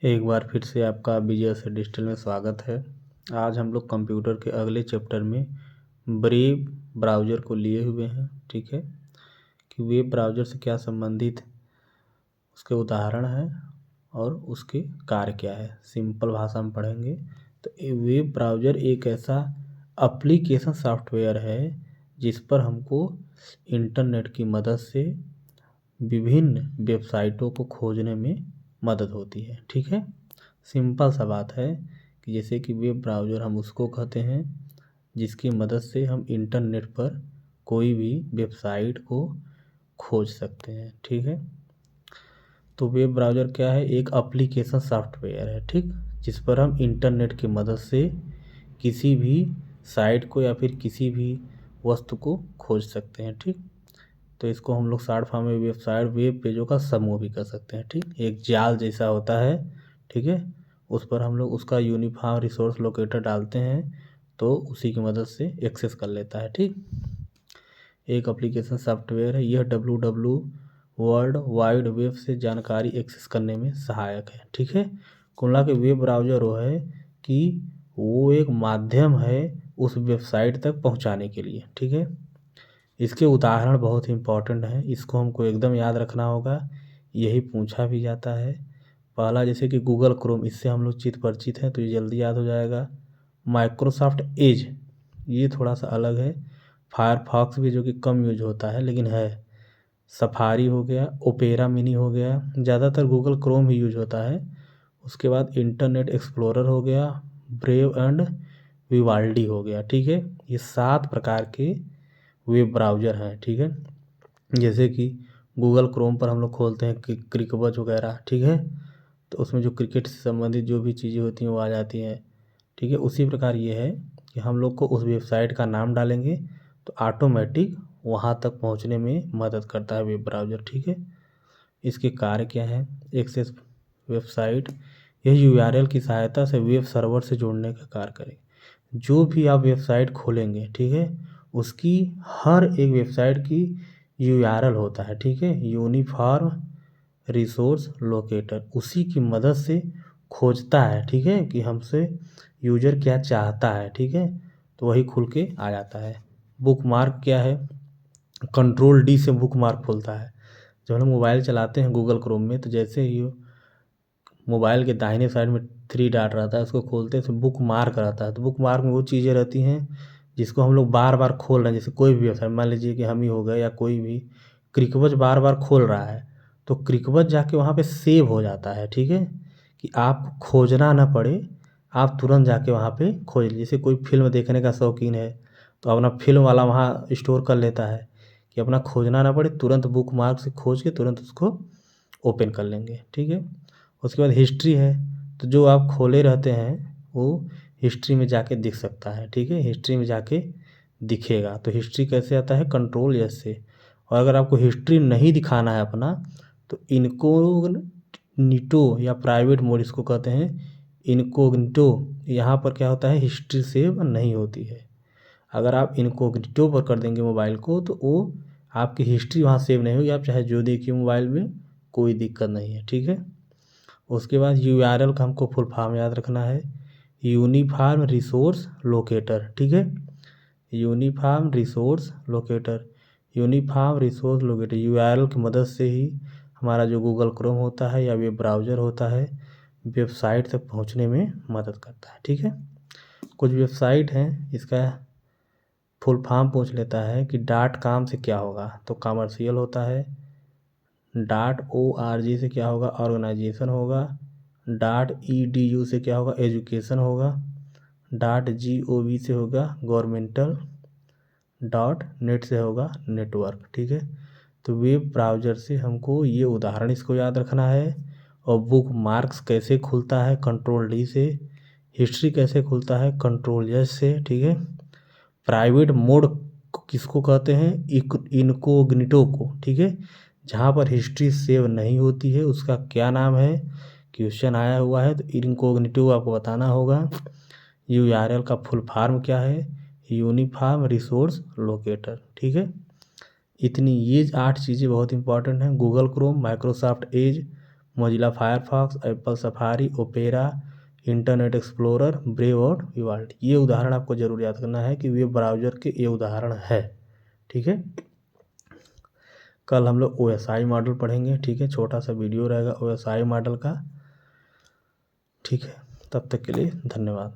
एक बार फिर से आपका विजय से डिजिटल में स्वागत है। आज हम लोग कंप्यूटर के अगले चैप्टर में ब्रेव ब्राउज़र को लिए हुए हैं। ठीक है, कि वेब ब्राउज़र से क्या संबंधित उसके उदाहरण हैं और उसके कार्य क्या है। सिंपल भाषा में पढ़ेंगे तो वेब ब्राउज़र एक ऐसा एप्लीकेशन सॉफ्टवेयर है जिस पर हमको इंटरनेट की मदद से विभिन्न वेबसाइटों को खोजने में मदद होती है। ठीक है, सिंपल सा बात है कि जैसे कि वेब ब्राउज़र हम उसको कहते हैं जिसकी मदद से हम इंटरनेट पर कोई भी वेबसाइट को खोज सकते हैं। ठीक है, तो वेब ब्राउज़र क्या है, एक एप्लीकेशन सॉफ्टवेयर है, ठीक, जिस पर हम इंटरनेट की मदद से किसी भी साइट को या फिर किसी भी वस्तु को खोज सकते हैं। ठीक, तो इसको हम लोग शॉर्ट फॉर्म में वेबसाइट वेब पेजों का समूह भी कर सकते हैं। ठीक, एक जाल जैसा होता है, ठीक है, उस पर हम लोग उसका यूनिफॉर्म रिसोर्स लोकेटर डालते हैं तो उसी की मदद से एक्सेस कर लेता है। ठीक, एक एप्लीकेशन सॉफ्टवेयर है, यह डब्ल्यू वर्ल्ड वाइड वेब से जानकारी एक्सेस करने में सहायक है। ठीक है, कुल के वेब ब्राउज़र वो है कि वो एक माध्यम है उस वेबसाइट तक पहुंचाने के लिए। ठीक है, इसके उदाहरण बहुत इंपॉर्टेंट हैं, इसको हमको एकदम याद रखना होगा, यही पूछा भी जाता है। पहला जैसे कि गूगल क्रोम, इससे हम लोग चित परिचित हैं तो ये जल्दी याद हो जाएगा। माइक्रोसॉफ्ट एज, ये थोड़ा सा अलग है। फायरफॉक्स भी जो कि कम यूज होता है लेकिन है। सफारी हो गया, ओपेरा मिनी हो गया, ज़्यादातर गूगल क्रोम ही यूज होता है। उसके बाद इंटरनेट एक्सप्लोरर हो गया, ब्रेव एंड विवाल्डी हो गया। ठीक है, ये 7 प्रकार के वेब ब्राउज़र हैं। ठीक है, जैसे कि गूगल क्रोम पर हम लोग खोलते हैं क्रिकबज वगैरह, ठीक है, तो उसमें जो क्रिकेट से संबंधित जो भी चीज़ें होती हैं वो आ जाती हैं। ठीक है, उसी प्रकार ये है कि हम लोग को उस वेबसाइट का नाम डालेंगे तो ऑटोमेटिक वहाँ तक पहुँचने में मदद करता है वेब ब्राउज़र। ठीक है, इसके कार्य क्या है, एक्सेस वेबसाइट, यह यूआरएल की सहायता से वेब सर्वर से जोड़ने का कार्य करेगा। जो भी आप वेबसाइट खोलेंगे, ठीक है, उसकी हर एक वेबसाइट की यूआरएल होता है। ठीक है, यूनिफॉर्म रिसोर्स लोकेटर, उसी की मदद से खोजता है। ठीक है, कि हमसे यूजर क्या चाहता है। ठीक है, तो वही खुल के आ जाता है। बुक मार्क क्या है, कंट्रोल डी से बुक मार्क खुलता है। जब हम मोबाइल चलाते हैं गूगल क्रोम में तो जैसे ही मोबाइल के दाहिने साइड में 3 डॉट रहता है, उसको खोलते हैं तो बुक मार्क रहता है। तो बुक मार्क में वो चीज़ें रहती हैं जिसको हम लोग बार बार खोल रहे हैं। जैसे कोई भी वेबसाइट, मान लीजिए कि हम ही हो गए या कोई भी क्रिकबज बार बार खोल रहा है तो क्रिकबज जाके वहाँ पे सेव हो जाता है। ठीक है, कि आप खोजना ना पड़े, आप तुरंत जाके वहाँ पे खोज लीजिए। जैसे कोई फिल्म देखने का शौकीन है तो अपना फिल्म वाला वहाँ स्टोर कर लेता है कि अपना खोजना ना पड़े, तुरंत बुक मार्क से खोज के तुरंत उसको ओपन कर लेंगे। ठीक है, उसके बाद हिस्ट्री है, तो जो आप खोले रहते हैं वो हिस्ट्री में जाके दिख सकता है। ठीक है, हिस्ट्री में जाके दिखेगा। तो हिस्ट्री कैसे आता है, कंट्रोल एस से। और अगर आपको हिस्ट्री नहीं दिखाना है अपना तो इनकोग्निटो या प्राइवेट मोड इसको कहते हैं, इनकोग्निटो, यहाँ पर क्या होता है, हिस्ट्री सेव नहीं होती है। अगर आप इनकोग्निटो पर कर देंगे मोबाइल को तो वो आपकी हिस्ट्री वहाँ सेव नहीं होगी, आप चाहे जो देखिए मोबाइल में, कोई दिक्कत नहीं है। ठीक है, उसके बाद यूआरएल का हमको फुल फॉर्म याद रखना है, यूनिफॉर्म रिसोर्स लोकेटर। ठीक है, uniform resource locator, uniform resource locator URL की मदद से ही हमारा जो गूगल क्रोम होता है या वेब ब्राउज़र होता है वेबसाइट तक पहुंचने में मदद करता है। ठीक है, कुछ वेबसाइट हैं, इसका फुल फॉर्म पूछ लेता है कि डॉट कॉम से क्या होगा, तो कमर्शियल होता है। डॉट ORG से क्या होगा, ऑर्गेनाइजेशन होगा। डॉट EDU से क्या होगा, एजुकेशन होगा। डॉट GOV से होगा गवर्नमेंटल। डॉट नेट से होगा नेटवर्क। ठीक है, तो वेब ब्राउज़र से हमको ये उदाहरण इसको याद रखना है। और बुक मार्क्स कैसे खुलता है, कंट्रोल डी से। हिस्ट्री कैसे खुलता है, कंट्रोल एस से। ठीक है, प्राइवेट मोड किसको कहते हैं, इनकोग्निटो को। ठीक है, जहाँ पर हिस्ट्री सेव नहीं होती है उसका क्या नाम है, क्वेश्चन आया हुआ है तो इनकोग्निटो आपको बताना होगा। यूआरएल का फुल फॉर्म क्या है, यूनिफॉर्म रिसोर्स लोकेटर। ठीक है, इतनी ये 8 चीज़ें बहुत इंपॉर्टेंट हैं। Google Chrome, Microsoft Edge, Mozilla Firefox, Apple safari, opera, internet explorer, brave और विवाल्ट। ये उदाहरण आपको जरूर याद करना है कि वेब ब्राउज़र के ये उदाहरण है। ठीक है, कल हम लोग OSI मॉडल पढ़ेंगे। ठीक है, छोटा सा वीडियो रहेगा OSI मॉडल का। ठीक है, तब तक के लिए धन्यवाद।